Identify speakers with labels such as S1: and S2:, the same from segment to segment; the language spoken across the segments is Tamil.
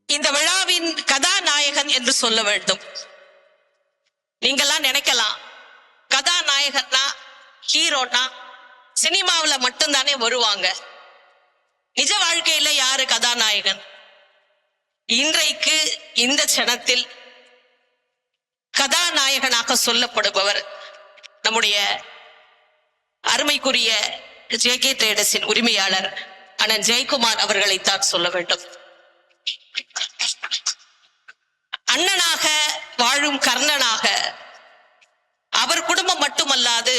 S1: இந்த விழாவின் கதாநாயகன் என்று சொல்ல வேண்டும். நீங்கெல்லாம் நினைக்கலாம் கதாநாயகன்னா ஹீரோனா சினிமாவில் மட்டும்தானே வருவாங்க. நிஜ வாழ்க்கையில யாரு கதாநாயகன்? இன்றைக்கு இந்த க்ஷணத்தில் கதாநாயகனாக சொல்லப்படுபவர் நம்முடைய அருமைக்குரிய ஜேகே ட்ரேடர்ஸின் உரிமையாளர் அண்ணன் ஜெயக்குமார் அவர்களைத்தான் சொல்ல வேண்டும். அண்ணனாக வாழும் கர்ணனாக அவர் குடும்பம் மட்டுமல்லாது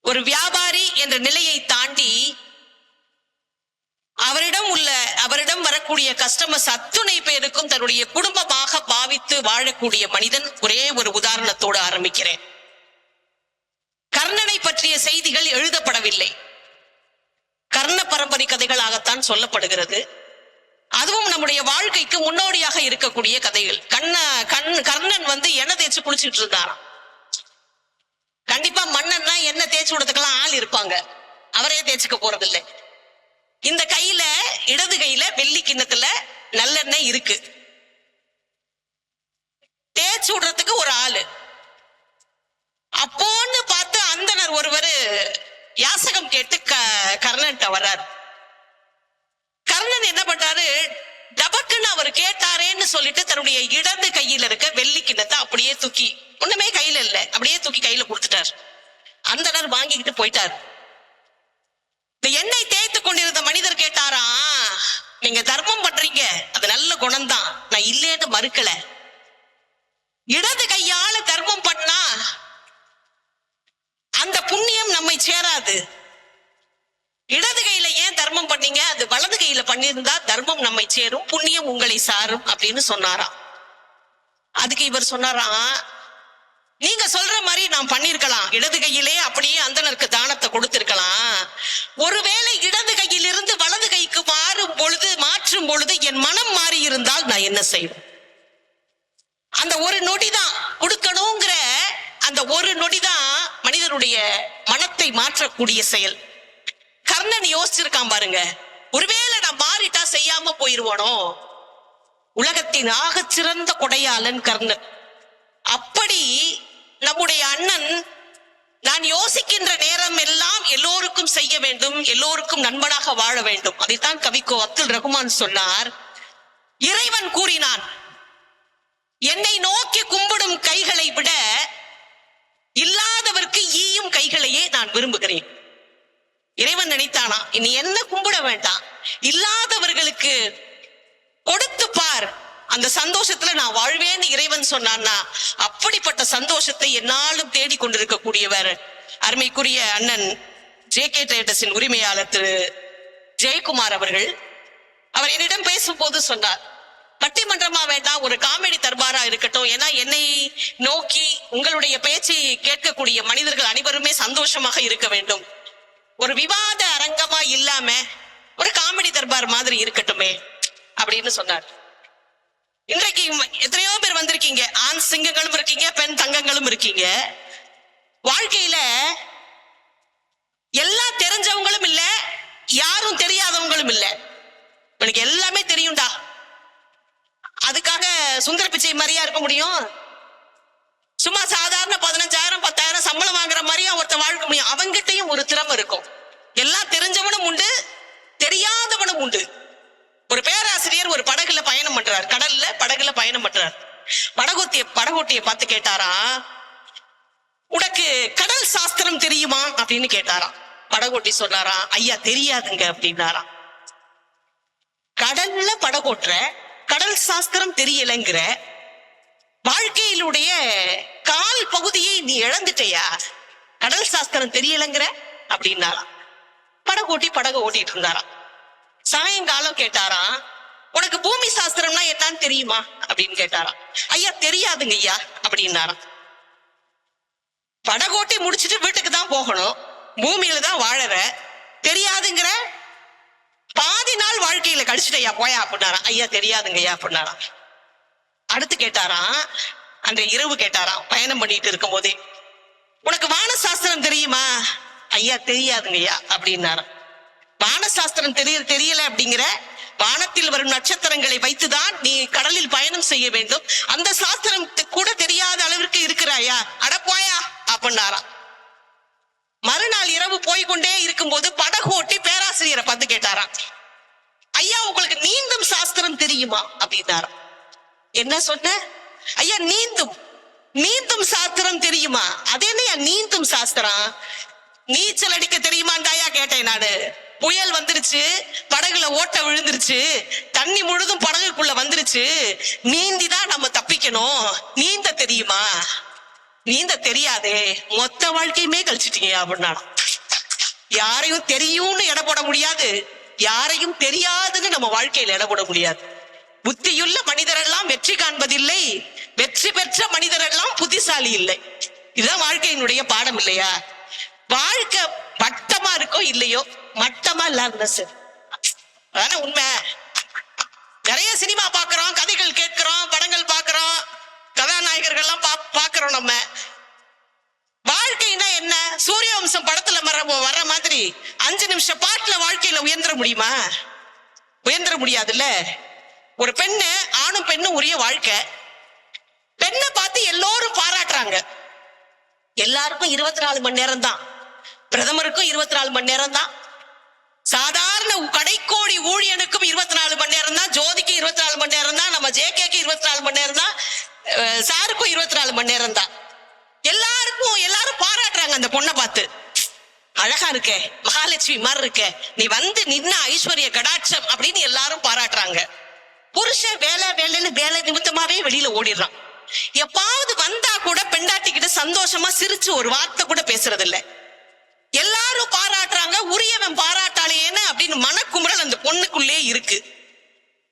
S1: ஒரு வியாபாரி என்ற நிலையை தாண்டி அவரிடம் வரக்கூடிய கஸ்டமர்ஸ் அத்துணை பேருக்கும் தன்னுடைய குடும்பமாக பாவித்து வாழக்கூடிய மனிதன். ஒரே ஒரு உதாரணத்தோடு ஆரம்பிக்கிறேன். கர்ணனை பற்றிய செய்திகள் எழுதப்படவில்லை, கர்ண பரம்பரை கதைகளாகத்தான் சொல்லப்படுகிறது. அதுவும் நம்முடைய வாழ்க்கைக்கு முன்னோடியாக இருக்கக்கூடிய கதைகள். கர்ணன் எண்ணெய் தேய்ச்சி குளிச்சுட்டு இருந்தாராம். கண்டிப்பா மன்னன்னா எண்ணெய் தேய்ச்சி விடுறதுக்கெல்லாம் ஆள் இருப்பாங்க, அவரே தேய்ச்சிக்க போறதில்லை. இந்த கையில இடது கையில வெள்ளி கிண்ணத்துல நல்லெண்ணெய் இருக்கு, தேய்ச்சி விடுறதுக்கு ஒரு ஆளு. அப்போன்னு பார்த்து அந்தனர் ஒருவர் யாசகம் கேட்டு கர்ணன்ட்ட வர்றாரு. கர்ணன் என்ன பண்றாரு, டபக்குன்னு அவர் கேட்டாரேன்னு சொல்லிட்டு தன்னுடைய இடது கையில இருக்க வெள்ளி கிண்ணத்தை அப்படியே தூக்கி, ஒண்ணுமே கையில இல்ல, அப்படியே தூக்கி கையில கொடுத்துட்டார். அந்தனர் வாங்கிக்கிட்டு போயிட்டார். இந்த எண்ணெய் தேய்த்து கொண்டிருந்த மனிதர் கேட்டாரா, நீங்க தர்மம் பண்றீங்க, அது நல்ல குணம்தான், நான் இல்லேன்னு மறுக்கல. இடது கையால தர்மம் பண்ணா அந்த புண்ணியம் நம்மை சேராது. இடது கையில ஏன் தர்மம் பண்ணீங்க, அது வலது கையில பண்ணியிருந்தா தர்மம் நம்மை சேரும், புண்ணியம் உங்களை சாரும் அப்படின்னு சொன்னாராம். அதுக்கு இவர் சொன்னாராம், நீங்க சொல்ற மாதிரி நான் பண்ணிருக்கலாம், இடது கையிலே அப்படியே அந்தனருக்கு தானத்தை கொடுத்திருக்கலாம். ஒருவேளை இடது கையிலிருந்து வலது கைக்கு மாற்றும் பொழுது என் மனம் மாறி இருந்தால் நான் என்ன செய்வேன்? அந்த ஒரு நொடிதான் கொடுக்கணுங்கிற அந்த ஒரு நொடிதான் மனிதனுடைய மனத்தை மாற்றக்கூடிய செயல். கர்ணன் யோசிச்சிருக்கான் பாருங்க, ஒருவேளை நான் மாறிட்டா செய்யாம போயிருவானோ. உலகத்தின் ஆகச் சிறந்த கொடையாளன் கர்ணன். அப்படி நம்முடைய அண்ணன் நான் யோசிக்கின்ற நேரம் எல்லாம் எல்லோருக்கும் செய்ய வேண்டும், எல்லோருக்கும் நண்பனாக வாழ வேண்டும். அதைத்தான் கவிக்கோ அப்துல் ரகுமான் சொன்னார். இறைவன் கூறினான், என்னை நோக்கி கும்பிடும் கைகளை விட இல்லாதவர்க்கு ஈயும் கைகளையே நான் விரும்புகிறேன். இறைவன் நினைத்தானா, இனி என்ன கும்பிட வேண்டாம், இல்லாதவர்களுக்கு கொடுத்து பார், அந்த சந்தோஷத்துல நான் வாழ்வேன்னு இறைவன் சொன்னான்னா, அப்படிப்பட்ட சந்தோஷத்தை என்னாலும் தேடிக்கொண்டிருக்கக்கூடியவர் அருமைக்குரிய அண்ணன் ஜேகே ட்ரேடர்ஸின் உரிமையாளர் திரு ஜெயக்குமார் அவர்கள். அவர் என்னிடம் பேசும்போது சொன்னார், பட்டிமன்றமா வேண்டாம், ஒரு காமெடி தர்பாரா இருக்கட்டும், ஏன்னா என்னை நோக்கி உங்களுடைய பேச்சை கேட்கக்கூடிய மனிதர்கள் அனைவருமே சந்தோஷமாக இருக்க வேண்டும், ஒரு விவாத அரங்கமா இல்லாம ஒரு காமெடி தர்பார் மாதிரி இருக்கட்டுமே அப்படின்னு சொன்னார். இன்றைக்கு எத்தனையோ பேர் வந்திருக்கீங்க, ஆண் சிங்கங்களும் இருக்கீங்க, பெண் தங்கங்களும் இருக்கீங்க. வாழ்க்கையில எல்லாம் தெரிஞ்சவங்களும் இல்ல, யாரும் தெரியாதவங்களும் இல்ல, எனக்கு எல்லாமே தெரியும்டா, அதுக்காக சுந்தர பிச்சை மாதிரியா இருக்க முடியும்? சும்மா சாதாரண 15,000 10,000 சம்பளம் வாங்குற மாதிரியா ஒருத்தன் வாழ்க்க முடியும்? அவங்கிட்டையும் ஒரு திறமை இருக்கும். எல்லாம் தெரிஞ்சவனும் உண்டு, தெரியாதவனும் உண்டு. ஒரு பேராசிரியர் ஒரு படகுல பயணம் பண்றார், கடல்ல படகுல பயணம் பண்றார். படகோட்டிய பார்த்து கேட்டாரா, உனக்கு கடல் சாஸ்திரம் தெரியுமா அப்படின்னு கேட்டாராம். படகோட்டி சொன்னாரா, ஐயா தெரியாதுங்க அப்படின்னாராம். கடல்ல படகோட்டுற, கடல் சாஸ்திரம் தெரியலங்கிற, வாழ்க்கையிலுடைய கால் பகுதியை நீ இழந்துட்டயா, கடல் சாஸ்திரம் தெரியலங்கிற அப்படின்னாராம். படகோட்டி படகு ஓட்டிட்டு இருந்தாராம். சாயங்காலம் கேட்டாராம், உனக்கு பூமி சாஸ்திரம்னா என்னன்னு தெரியுமா அப்படின்னு கேட்டாராம். ஐயா தெரியாதுங்க ஐயா அப்படின்னாராம். படகோட்டி முடிச்சுட்டு வீட்டுக்கு தான் போகணும், பூமியில தான் வாழற, தெரியாதுங்கிற, பாதி நாள் வாழ்க்கையில கழிச்சுட்டையா போயா அப்படின்னாராம். ஐயா தெரியாதுங்க ஐயா அப்படின்னாராம். அடுத்து கேட்டாராம், அந்த இரவு கேட்டாராம், பயணம் பண்ணிட்டு இருக்கும் போதே, உனக்கு வான சாஸ்திரம் தெரியுமா? ஐயா தெரியாதுங்க ஐயா அப்படின்னாராம். வான சாஸ்திரம் தெரியல அப்படிங்கிற, வானத்தில் வரும் நட்சத்திரங்களை வைத்துதான் நீ கடலில் பயணம் செய்ய வேண்டும். அந்த சாஸ்திரம் கூட தெரியாத அளவிற்கு இருக்கிறாயா? அடப்போயா அப்படின்னாராம். மறுநாள் இரவு போய்கொண்டே இருக்கும்போது படகோட்டி பேராசிரியரை பார்த்து கேட்டாராம், ஐயா உங்களுக்கு நீந்தும் சாஸ்திரம் தெரியுமா அப்படின்னாராம். என்ன சொன்ன? ஐயா நீந்தும் சாஸ்திரம் தெரியுமா? அது என்னையா நீந்தும் சாஸ்திரம்? நீச்சல் அடிக்க தெரியுமாண்டாயா கேட்டேன் நானு. புயல் வந்துருச்சு, படகுல ஓட்ட விழுந்துருச்சு, தண்ணி முழுதும் படகுக்குள்ள வந்துருச்சு, நீந்திதான் நம்ம தப்பிக்கணும். நீந்த தெரியுமா? நீந்த தெரியாதே, மொத்த வாழ்க்கையுமே கழிச்சிட்டீங்க அப்படின்னா. யாரையும் தெரியும்னு எடை போட முடியாது, யாரையும் தெரியாதுன்னு நம்ம வாழ்க்கையில எடை போட முடியாது. புத்தியுள்ள மனிதரெல்லாம் வெற்றி காண்பதில்லை, வெற்றி பெற்ற மனிதரெல்லாம் புத்திசாலி இல்லை. இதுதான் வாழ்க்கையினுடைய பாடம் இல்லையா? வாழ்க்கை வட்டமா இருக்கோ இல்லையோ, மட்டமா இல்லாத சார், அதான உண்மை. நிறைய சினிமா பாக்குறோம், கதைகள் கேட்கிறோம், படங்கள் பாக்குறோம், கதாநாயகர்கள்லாம் பாக்குறோம். நம்ம வாழ்க்கைன்னா என்ன? சூரியவம்சம் படத்துல வர்ற மாதிரி 5 நிமிஷம் பாட்டுல வாழ்க்கையில உயர்ந்துட முடியுமா? உயர்ந்துட முடியாதுல்ல. ஒரு பெண்ணு, ஆணும் பெண்ணும் உரிய வாழ்க்கை. பெண்ணை பார்த்து எல்லோரும் பாராட்டுறாங்க. எல்லாருக்கும் 24 மணி நேரம் தான், பிரதமருக்கும் 24 மணி நேரம் தான், சாதாரண கடைக்கோடி ஊழியனுக்கும் 24 மணி நேரம் தான், ஜோதிக்கு 24 மணி நேரம் தான், நம்ம ஜேகேக்கு 24 மணி நேரம் தான், சாருக்கும் 24 மணி நேரம் தான். எல்லாரும் பாராட்டுறாங்க அந்த பொண்ணை பார்த்து. அழகா இருக்க, மகாலட்சுமி மாதிரி இருக்க, நீ வந்து நின்ன ஐஸ்வர்ய கடாட்சம் அப்படின்னு எல்லாரும் பாராட்டுறாங்க. புருஷன் வேலை நிமித்தமாவே வெளியில ஓடிடுறான். எப்பாவது வந்தா கூட பெண்டாட்டிக்கிட்ட சந்தோஷமா சிரிச்சு ஒரு வார்த்தை கூட பேசுறது இல்ல. எல்லாரும் பாராட்டுறாங்க, உரியவன் பாராட்டாலேன்னு அப்படின்னு மனக்குமுறல் அந்த பொண்ணுக்குள்ளே இருக்கு.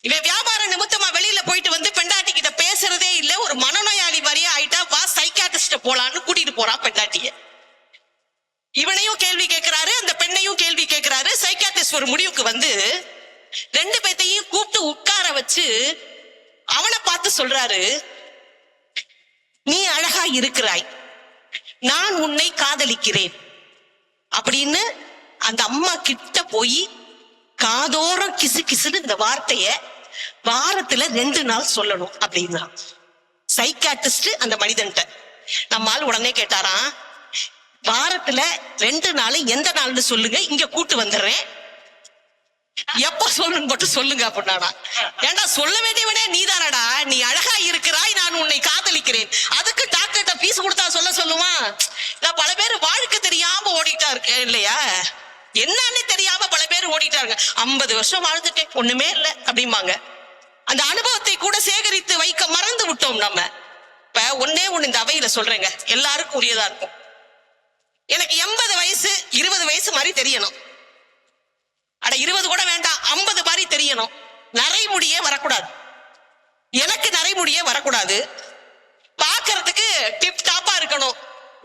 S1: இவன் வியாபார நிமித்தமா வெளியில போயிட்டு வந்து பெண்டாட்டி கிட்ட பேசுறதே இல்ல, ஒரு மனநோயாளி மாதிரியே ஆயிட்டா, வா சைக்காட்ரிஸ்ட போலான்னு கூட்டிட்டு போறான் பெண்டாட்டிய. இவனையும் கேள்வி கேட்கிறாரு, அந்த பெண்ணையும் கேள்வி கேட்கிறாரு. சைக்காட்ரிஸ்ட் ஒரு முடிவுக்கு வந்து 2 பேத்தையும் கூப்பிட்டு உட்கார வச்சு அவனை பார்த்து சொல்றாரு, நீ அழகா இருக்கிறாய், நான் உன்னை காதலிக்கிறேன் அப்படின்னு அந்த அம்மா கிட்ட போய் காதோரம் கிசு கிசுன்னு இந்த வார்த்தைய வாரத்துல 2 நாள் சொல்லணும் அப்படின்னா. சைக்காட்ரிஸ்ட் அந்த மனிதன்ட்ட. நம்மால் உடனே கேட்டாராம், வாரத்துல 2 நாள் எந்த நாள்னு சொல்லுங்க, இங்க கூட்டு வந்துடுறேன், எப்ப சொல்லணும் மட்டும் சொல்லுங்க அப்படின்னா. ஏண்டா சொல்ல வேண்டியவனே நீதானடா, நீ அழகா இருக்கிறாய், நான் உன்னை காதலிக்கிறேன், அதுக்கு டாக்டர்கிட்ட பீஸ் கொடுத்தா சொல்லுவான். நான் பல பேர் வாழ்க்கை தெரியாம ஓடிட்டா இருக்கேன் இல்லையா, என்னன்னு தெரியாம பல பேர் ஓடிட்டாங்க. 50 வருஷம் வாழ்ந்துட்டேன், ஒண்ணுமே இல்லை அப்படிம்பாங்க. அந்த அனுபவத்தை கூட சேகரித்து வைக்க மறந்து விட்டோம் நம்ம. இப்ப ஒண்ணு இந்த அவையில சொல்றேங்க, எல்லாருக்கும் உரியதா இருக்கும். எனக்கு 80 வயசு 20 வயசு மாதிரி தெரியணும். அட 20 கூட வேண்டாம், 50 மாதிரி தெரியணும். நரைமுடியே வரக்கூடாது, எனக்கு நரைமுடியே வரக்கூடாது, பாக்குறதுக்கு டிப் டாப்பா இருக்கணும்,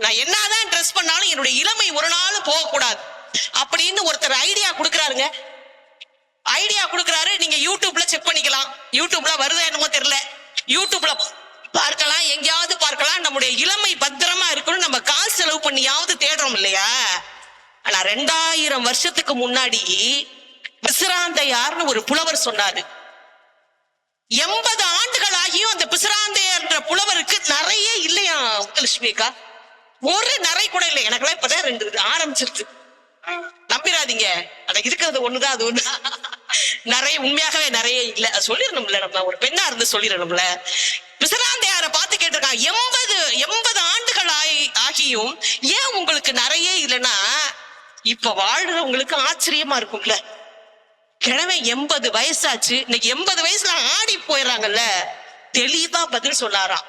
S1: நான் என்னதான் ட்ரெஸ் பண்ணாலும் என்னுடைய இளமை ஒரு நாள் போகக்கூடாது அப்படின்னு ஒருத்தர் ஐடியா கொடுக்கறாருங்க. ஐடியா கொடுக்கறாரு, நீங்க யூடியூப்ல செக் பண்ணிக்கலாம். யூடியூப்ல வருதா என்னமோ தெரியல, யூடியூப்ல பார்க்கலாம், எங்கேயாவது பார்க்கலாம். நம்முடைய இளமை பத்திரமா இருக்கணும், நம்ம காசு செலவு பண்ணியாவது தேடுறோம் இல்லையா. ஆனா 2000 வருஷத்துக்கு முன்னாடி பிசிராந்தையார்னு ஒரு புலவர் சொன்னாரு. 80 ஆண்டுகள் ஆகியும் அந்த பிசிராந்தையார் புலவருக்கு நிறைய இல்லையா முத்துலட்சுமிக்கா, ஒரு நிறை கூட இல்லை. எனக்குலாம் இப்பதான் 2 ஆரம்பிச்சிருக்கு, நம்பிராதீங்க. அட இருக்கிறது ஒண்ணுதான், அது ஒண்ணு நிறைய, உண்மையாகவே நிறைய இல்ல. சொல்லிடணும்ல, நம்ம ஒரு பெண்ணா இருந்து சொல்லிடணும்ல. பிசிராந்தையார பார்த்து கேட்டிருக்கான், 80 ஆண்டுகள் ஆகியும் ஏன் உங்களுக்கு நிறைய இல்லைன்னா, இப்ப வாழ்றவங்களுக்கு ஆச்சரியமா இருக்கும்ல. கிழமை 80 வயசாச்சு, இன்னைக்கு 80 வயசுல ஆடி போயிடறாங்கல்ல. தெளிவா பதில் சொல்லாராம்,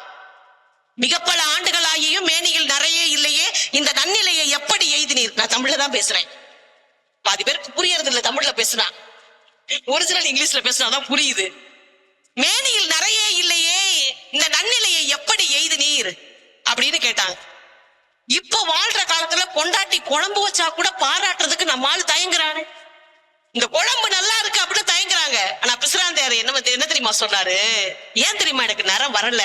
S1: மிக பல ஆண்டுகள் ஆகியும் மேனியில் நிறைய இல்லையே, இந்த நன்னிலையை எப்படி எய்தினீர்? நான் தமிழ்ல தான் பேசுறேன், பாதி பேருக்கு புரியறது இல்ல. தமிழ்ல பேசுனா, ஒரிஜினல் இங்கிலீஷ்ல பேசினாதான் புரியுது. மேனியில் நிறைய இல்லையே, இந்த நன்னிலையை எப்படி எய்தினீர் அப்படின்னு கேட்டாங்க. இப்ப வாழ்ற காலத்துல பொண்டாட்டி குழம்பு வச்சா கூட பாராட்டுறதுக்கு நம்மால் தயங்குறானே. இந்த குழம்பு நல்லா இருக்கு அப்படின்னு தயங்குறாங்க. ஆனா பிசிராந்தையார் என்ன தெரியுமா சொன்னாரு? ஏன் தெரியுமா எனக்கு நிறம் வரல?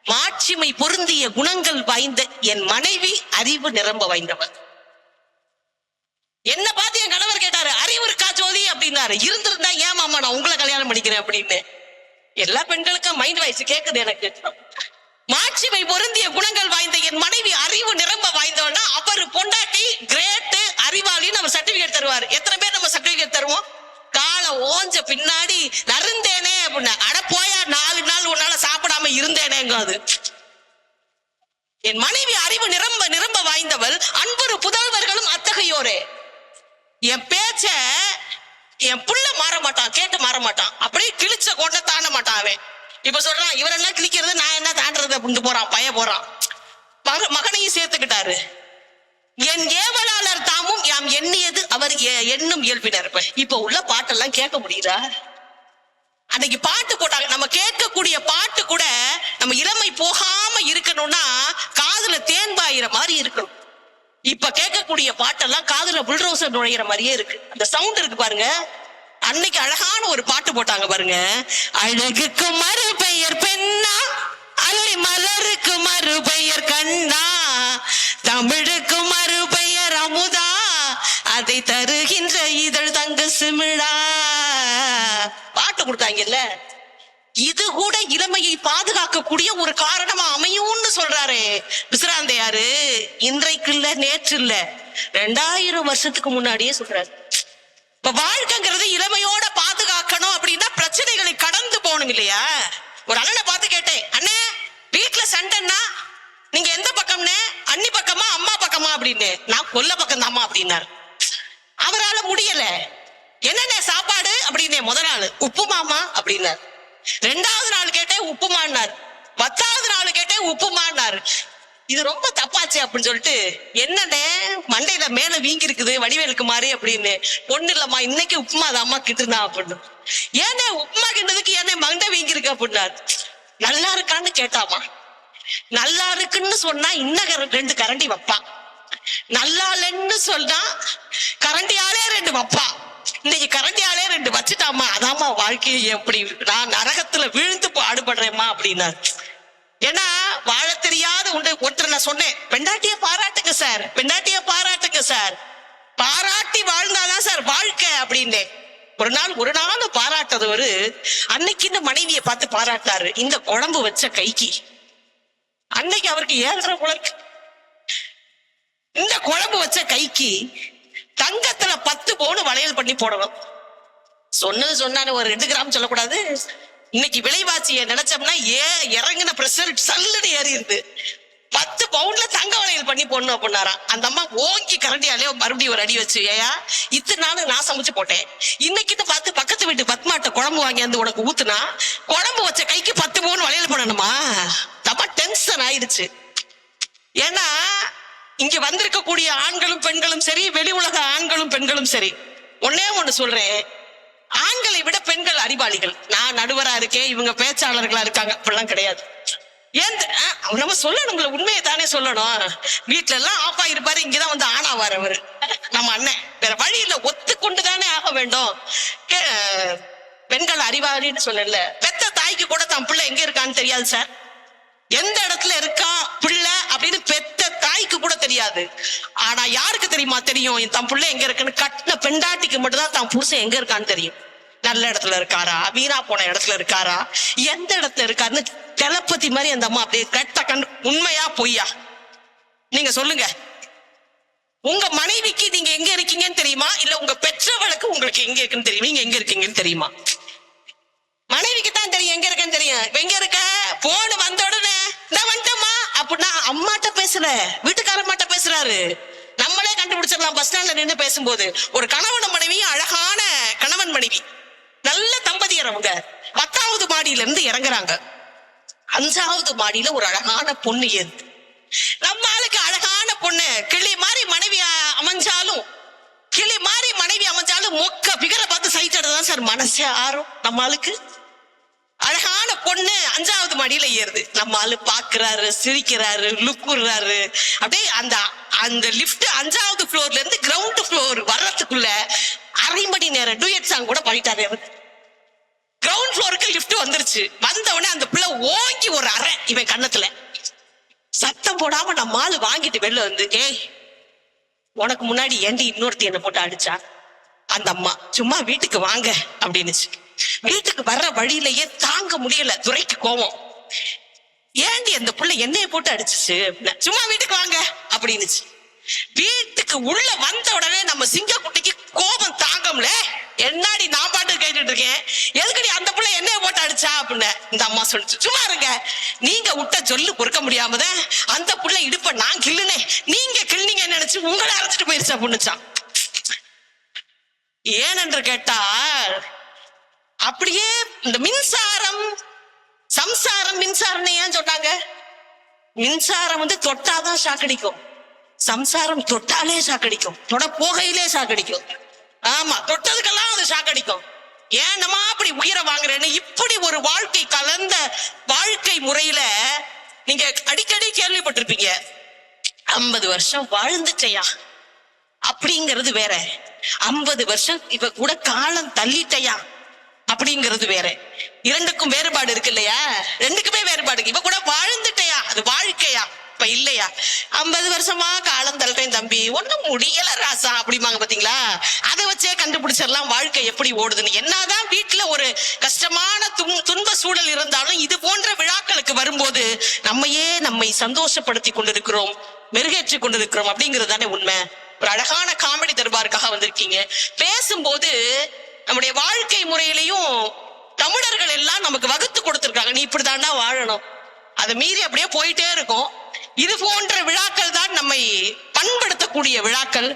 S1: மாட்சிமை பொருந்திய குணங்கள் வாய்ந்த என் மனைவி அறிவு நிரம்ப வாய்ந்தவர். என்ன பார்த்து என் கணவர் கேட்டாரு, அறிவு இருக்கா ஜோதி அப்படின்னாரு. இருந்திருந்தா ஏன் மாமா நான் உங்களை கல்யாணம் பண்ணிக்கிறேன் அப்படின்னு. எல்லா பெண்களுக்கும் மைண்ட் வாய்ஸ் கேக்குது எனக்கு. மாட்சிமை பொருந்திய குணங்கள் வாய்ந்த என் மனைவி அறிவு நிரம்ப வாய்ந்தவனா அவர் பொண்டாட்டி கிரேட் அறிவாளின்னு நம்ம சர்டிபிகேட் தருவாரு. எத்தனை பேர் நம்ம சர்டிபிகேட் தருவோம்? காலை ஓஞ்ச பின்னாடி நருந்தேனே அப்படின்னா, அட போயா 4 நாள் உன்னால சாப்பிடாம இருந்தேனேங்க. அது என் மனைவி அறிவு நிரம்ப நிரம்ப வாய்ந்தவள், அன்பரு புதல்வர்களும் அத்தகையோரே. என் பேச்ச என் புள்ள மாற மாட்டான், கேட்டு மாற மாட்டான், அப்படியே கிழிச்ச கொண்ட தாண்ட மாட்டான் அவன். இப்ப சொல்றான், இவரெல்லாம் கிழிக்கிறது நான் என்ன தாண்டறது அப்படின்னு போறான், பய போறான். மகனையும் சேர்த்துக்கிட்டாரு. என் ஏவலாளர் தாமும் யாம் எண்ணியது அவர் எண்ணும் இயல்பினர். இப்ப உள்ள பாட்டெல்லாம் கேட்க முடியுதா? அன்னைக்கு பாட்டு போட்டாங்க. நம்ம கேட்கக்கூடிய பாட்டு கூட நம்ம இளமை போகாம இருக்கணும்னா காதுல தேன் பாயிற மாதிரி இருக்கணும். இப்ப கேட்கக்கூடிய பாட்டெல்லாம் காதுல புல்ரோசர் நுழையிற மாதிரியே இருக்கு. அந்த சவுண்ட் இருக்கு பாருங்க. அன்னைக்கு அழகான ஒரு பாட்டு போட்டாங்க பாருங்க. அழகுக்கு மறுபெயர் பெண்ணா, அல்லை மலருக்கு மறுபெயர் கண்ணா, தமிழுக்கு மறுபெயர் அமுதா, அதை தருகின்ற இதழ் தங்க சிமிழா. பாட்டு கொடுத்தாங்கல்ல. இது கூட இளமையை பாதுகாக்கக்கூடிய ஒரு காரணமா அமையும்னு சொல்றாரு விசிராந்தையாரு. இன்றைக்கு இல்ல, நேற்று இல்ல, 2000 வருஷத்துக்கு முன்னாடியே சொல்றாரு. இப்ப வாழ்க்கைங்கிறது இளமையோட பாதுகாக்கணும் அப்படின்னா பிரச்சனைகளை கடந்து போகணும் இல்லையா? ஒரு அண்ணனை பார்த்து கேட்டேன், அண்ணே வீட்டுல சண்டைன்னா நீங்க எந்த பக்கம்னே? அண்ணி பக்கமா அம்மா பக்கமா அப்படின்னு. நான் கொல்ல பக்கம் தாமா அப்படின்னாரு. அவரால முடியல. என்னென்ன சாப்பாடு அப்படின்னு முதல் நாள் உப்புமாமா அப்படின்னாரு. 2வது நாள் கேட்டேன் உப்புமான்னாரு. 10வது நாள் கேட்டேன் உப்புமான்னாரு. இது ரொம்ப தப்பாச்சு அப்படின்னு சொல்லிட்டு, என்னன்னே மண்டையில மேல வீங்கி இருக்குது வடிவேலுக்கு மாதிரி அப்படின்னு. பொண்ணு இல்லம்மா, இன்னைக்கு உப்புமா தான் அம்மா கிட்டுனா அப்படின்னு. ஏன்னே உப்புமா கிட்டதுக்கு ஏன்னே மண்டை வீங்கி இருக்கு அப்படின்னாரு. நல்லா இருக்கான்னு கேட்டாமா. நல்லா இருக்குன்னு சொன்னா இன்னும் 2 கரண்டி வைப்பான். நல்லா இல்லைன்னு சொன்னா கரண்டியாலே 2 வைப்பான். இன்னைக்கு கரண்டியாலே 2 வச்சுட்டாமா. அதாம்மா வாழ்க்கையை எப்படி நான் நரகத்துல விழுந்து பாடுபடுறேம்மா அப்படின்னாரு. ஏன்னா வாழ தெரியாத ஒருத்தர் நான் சொன்னேன், பெண்டாட்டிய பாராட்டுங்க சார், பெண்டாட்டிய பாராட்டுங்க சார், பாராட்டி வாழ்ந்தாதான் சார் வாழ்க்கை அப்படின்னு. ஒரு நாள் பாராட்டதவரு அன்னைக்கு இந்த மனைவியை பார்த்து பாராட்டாரு. இந்த குழம்பு வச்ச கைக்கு அன்னைக்கு அவருக்கு 7.5 குழந்தை. இந்த குழம்பு வச்ச கைக்கு தங்கத்துல 10 பவுன் வளையல் பண்ணி போடணும். சொன்னானு ஒரு 2 கிராம் சொல்லக்கூடாது. இன்னைக்கு விலைவாசியை நினைச்சோம்னா இறங்கின பிரஷர் சல்லுன்னு ஏறிடுது. 10 பவுன்ல தங்க வளையல் பண்ணி போடணும் அப்படின்னாராம். அந்த அம்மா ஓங்கி கரண்டியாலே மறுபடியும் ஒரு அடி வச்சு, ஏயா இத்தனை நாள் நான் சமைச்சு போட்டேன், இன்னைக்கு பார்த்து பக்கத்து வீட்டு பத்மாட்ட குழம்பு வாங்கி வந்து உனக்கு ஊத்துனா குழம்பு வச்ச கைக்கு 10 பவுன் வளையல் பண்ணணுமா? தப்பா டென்ஷன் ஆயிடுச்சு. ஏன்னா இங்க வந்திருக்கக்கூடிய ஆண்களும் பெண்களும் சரி, வெளி உலக ஆண்களும் பெண்களும் சரி, ஒண்ணு சொல்றேன், ஆண்களை விட பெண்கள் அறிவாளிகள். நான் நடுவரா இருக்கேன், இவங்க பேச்சாளர்களா இருக்காங்க, அப்படிலாம் கிடையாது. ஏன் நம்ம சொல்லணும், உண்மையை தானே சொல்லணும். வீட்டுல எல்லாம் ஆப்பா இருப்பாரு, இங்கதான் வந்து ஆனாவார் அவரு நம்ம அண்ணன். வேற வழியில ஒத்துக்கொண்டுதானே ஆக வேண்டும். பெண்கள் அறிவாளின்னு சொல்லல. பெத்த தாய்க்கு கூட தன் பிள்ளை எங்க இருக்கான்னு தெரியாது சார். எந்த இடத்துல இருக்கா பிள்ளை அப்படின்னு பெத்த தாய்க்கு கூட தெரியாது. ஆனா யாருக்கு தெரியுமா தெரியும்? தன் பிள்ளை எங்க இருக்குன்னு கட்டின பெண்டாட்டிக்கு மட்டும்தான் தான் புருஷன் எங்க இருக்கான்னு தெரியும். நல்ல இடத்துல இருக்காரா, வீணா போன இடத்துல இருக்காரா, எந்த இடத்துல இருக்காருன்னு தெலப்பத்தி மாதிரி அந்த அம்மா அப்படியே கட்ட கண்டு. உண்மையா பொய்யா நீங்க சொல்லுங்க. உங்க மனைவிக்கு நீங்க எங்க இருக்கீங்கன்னு தெரியுமா? இல்ல உங்க பெற்றவளுக்கு உங்களுக்கு எங்க இருக்குன்னு தெரியும், நீங்க எங்க இருக்கீங்கன்னு தெரியுமா? மனைவிக்கு தான் தெரியும் எங்க இருக்கேன்னு தெரியும். எங்க இருக்க போன் வந்த உடனே நான் வந்துட்டேம்மா அப்படின்னா அம்மாட்ட பேசல, வீட்டுக்காரம்மாட்ட பேசுறாரு. நம்மளே கண்டுபிடிச்சிடலாம் பஸ் ஸ்டாண்ட்ல நின்று பேசும்போது. ஒரு கணவன் மனைவியும் அழகான கணவன் மனைவி, நல்ல தம்பதியர். அவங்க 10வது மாடியில இருந்து இறங்குறாங்க. 5வது மாடியில ஒரு அழகான பொண்ணு ஏது. நம்ம ஆளுக்கு அழகான பொண்ணு கிளி மாதிரி மனைவி அமைஞ்சாலும், கிளி மாதிரி மனைவி அமைஞ்சாலும் மொக்க பிகரை பார்த்து சைட் எடுதான் சார் மனசே ஆறும். நம்ம ஆளுக்கு அழகான பொண்ணு 5வது மாடியில ஏறுது. நம்ம ஆளு பாக்குறாரு, சிரிக்கிறாரு, லுக்குறாரு. அப்படியே அந்த லிப்ட் 5வது ஃப்ளோர்ல இருந்து கிரவுண்ட் ஃப்ளோர் வர்றதுக்குள்ள 1/2 மணி நேரம் டூயட் சாங் கூட பண்ணிட்டாரு. கிரவுண்ட் ஃப்ளோருக்கு லிப்ட் வந்துருச்சு. வந்த உடனே அந்த பிள்ளை ஓங்கி ஒரு அறை இவன் கண்ணத்துல. சத்தம் போடாம நம்ம ஆளு வாங்கிட்டு வெளில வந்து, ஏய் உனக்கு முன்னாடி ஏண்டி இன்னொருத்தி என்ன போட்டு அடிச்சா? அந்த அம்மா சும்மா வீட்டுக்கு வாங்க அப்படின்னுச்சு. வீட்டுக்கு வர்ற வழியிலேயே தாங்க முடியல துரைக்கு கோவம். ஏண்டி அந்த புள்ள என்னைய போட்டு அடிச்சுச்சு? சும்மா வீட்டுக்கு வாங்க அப்படின்னுச்சு. வீட்டுக்கு உள்ள வந்த உடனே நம்ம சிங்கக்குட்டிக்கு கோபம் தாங்கம்ல. என்னாடி நான் பாட்டு கேட்டுட்டு இருக்கேன், எதுக்கடி அந்த புள்ள என்னைய போட்டு அடிச்சா அப்படின்னு இந்த அம்மா சொல்லிச்சு. சும்மா இருங்க, நீங்க விட்ட சொல்லு பொறுக்க முடியாமதான் அந்த புள்ள இடுப்ப நான் கிள்ளுனே, நீங்க கிள்னீங்கன்னு நினைச்சு உங்களை அரைச்சிட்டு போயிருச்சு அப்படின்னுச்சான். ஏனென்று கேட்டால் அப்படியே இந்த மின்சாரம் சம்சாரம் மின்சாரம் ஏன் சொன்னாங்க? மின்சாரம் தொட்டாதான் சாக்கடிக்கும், சம்சாரம் தொட்டாலே சாக்கடிக்கும், தொட போகையிலே சாக்கடிக்கும். ஆமா, தொட்டதுக்கெல்லாம் அது சாக்கடிக்கும். ஏன் நம்ம அப்படி உயிரை வாங்குறேன்னு இப்படி ஒரு வாழ்க்கை கலந்த வாழ்க்கை முறையில நீங்க அடிக்கடி கேள்விப்பட்டிருப்பீங்க. 50 வருஷம் வாழ்ந்துச்சையா அப்படிங்கிறது வேற, 50 வருஷம் இவ கூட காலம் தள்ளிட்டையா அப்படிங்கிறது வேற. இரண்டுக்கும் வேறுபாடு இருக்கு இல்லையா? ரெண்டுக்குமே வேறுபாடு. இவ கூட வாழ்ந்துட்டையா, அது வாழ்க்கையா? இப்ப இல்லையா? 50 வருஷமா காலம் தள்ளுறேன் தம்பி, ஒண்ணும் முடியல ராசா அப்படிமாங்க. பாத்தீங்களா? அதை வச்சே கண்டுபிடிச்சிடலாம் வாழ்க்கை எப்படி ஓடுதுன்னு. என்னதான் வீட்டுல ஒரு கஷ்டமான துன்ப சூழல் இருந்தாலும் இது போன்ற விழாக்களுக்கு வரும்போது நம்மை சந்தோஷப்படுத்தி கொண்டிருக்கிறோம், மெருகேற்றி கொண்டிருக்கிறோம் அப்படிங்கிறது தானே உண்மை. ஒரு அழகான காமெடி தர்பாருக்காக வந்திருக்கீங்க. பேசும்போது நம்முடைய வாழ்க்கை முறையிலையும் தமிழர்கள் எல்லாம் நமக்கு வகுத்து கொடுத்திருக்காங்க, நீ இப்படிதாண்டா வாழணும். அதை மீறி அப்படியே போயிட்டே இருக்கும். இது போன்ற விழாக்கள் தான் நம்மை பண்படுத்தக்கூடிய விழாக்கள்.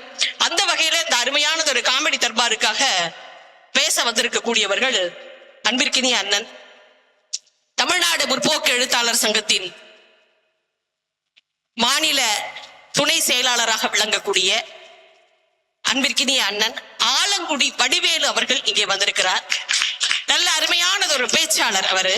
S1: அந்த வகையில இந்த அருமையானது ஒரு காமெடி தர்பாருக்காக பேச வந்திருக்கக்கூடியவர்கள் அன்பிற்கினிய அண்ணன், தமிழ்நாடு முற்போக்கு எழுத்தாளர் சங்கத்தின் மாநில துணை செயலாளராக விளங்கக்கூடிய அன்பிற்கினிய அண்ணன் ஆலங்குடி வடிவேலு அவர்கள் இங்கே வந்திருக்கிறார். நல்ல அருமையானது ஒரு பேச்சாளர் அவரு.